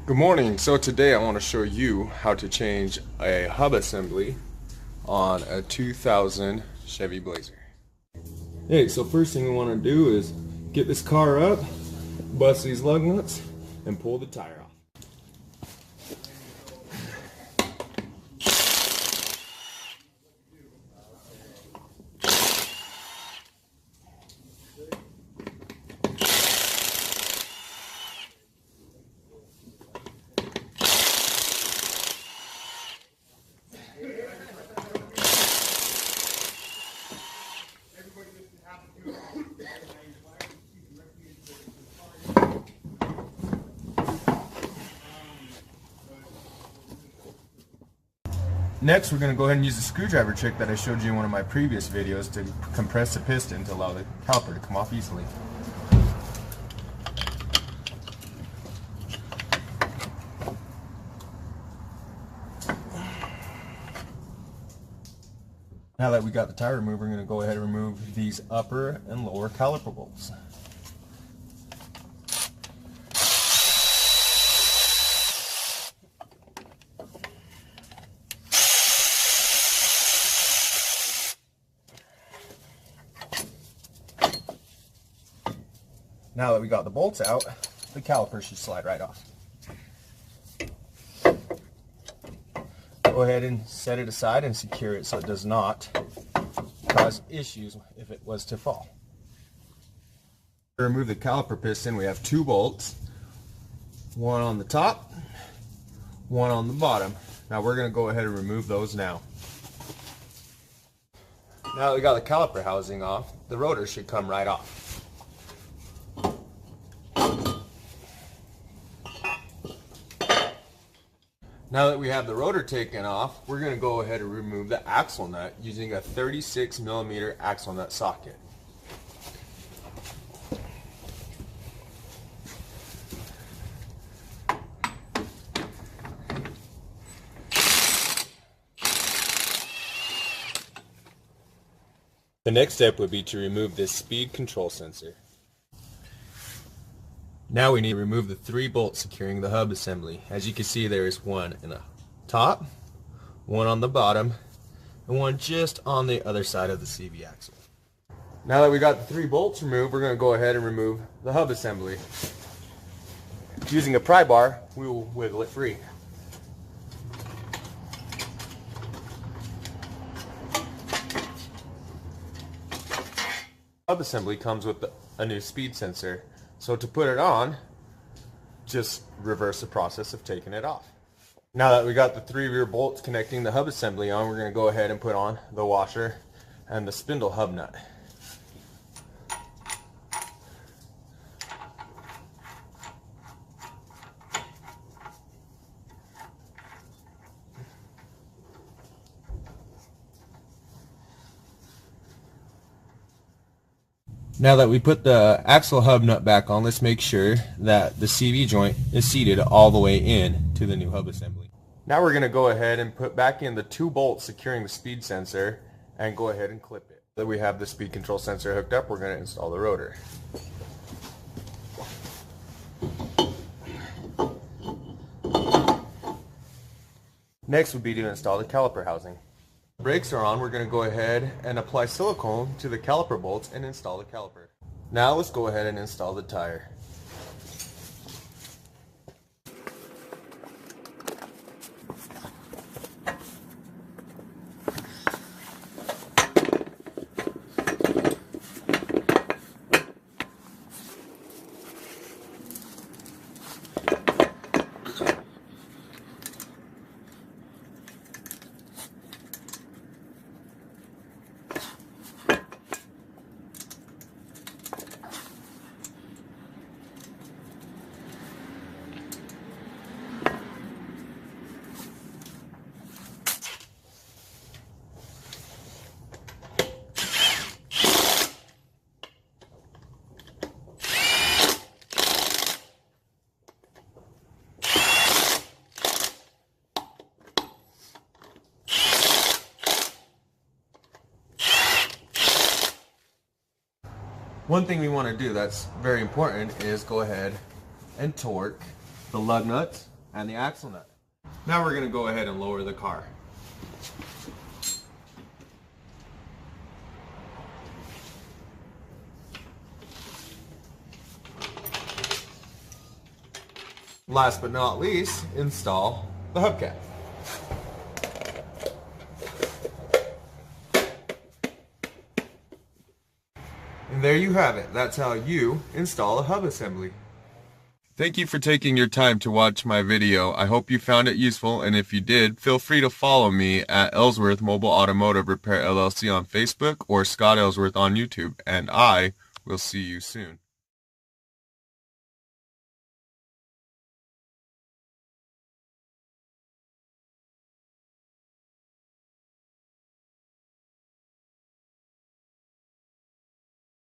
Good morning. So today I want to show you how to change a hub assembly on a 2000 Chevy Blazer. Hey, so first thing we want to do is get this car up, bust these lug nuts, and pull the tire off. Next, we're going to go ahead and use the screwdriver trick that I showed you in one of my previous videos to compress the piston to allow the caliper to come off easily. Now that we got the tire removed, we're going to go ahead and remove these upper and lower caliper bolts. Now that we got the bolts out, the caliper should slide right off. Go ahead and set it aside and secure it so it does not cause issues if it was to fall. To remove the caliper piston, we have two bolts, one on the top, one on the bottom. Now we're going to go ahead and remove those now. Now that we got the caliper housing off, the rotor should come right off. Now that we have the rotor taken off, we're going to go ahead and remove the axle nut using a 36mm axle nut socket. The next step would be to remove this speed control sensor. Now we need to remove the 3 bolts securing the hub assembly. As you can see, there is one in the top, one on the bottom, and one just on the other side of the CV axle. Now that we got the 3 bolts removed, we're going to go ahead and remove the hub assembly. Using a pry bar, we will wiggle it free. Hub assembly comes with a new speed sensor. So to put it on, just reverse the process of taking it off. Now that we got the 3 rear bolts connecting the hub assembly on, we're going to go ahead and put on the washer and the spindle hub nut. Now that we put the axle hub nut back on, let's make sure that the CV joint is seated all the way in to the new hub assembly. Now we're going to go ahead and put back in the 2 bolts securing the speed sensor and go ahead and clip it. Now that we have the speed control sensor hooked up, we're going to install the rotor. Next would be to install the caliper housing. Brakes are on, we're going to go ahead and apply silicone to the caliper bolts and install the caliper. Now let's go ahead and install the tire. One thing we want to do that's very important is go ahead and torque the lug nuts and the axle nut. Now we're going to go ahead and lower the car. Last but not least, install the hubcap. And there you have it. That's how you install a hub assembly. Thank you for taking your time to watch my video. I hope you found it useful, and if you did, feel free to follow me at Ellsworth Mobile Automotive Repair LLC on Facebook or Scott Ellsworth on YouTube, and I will see you soon.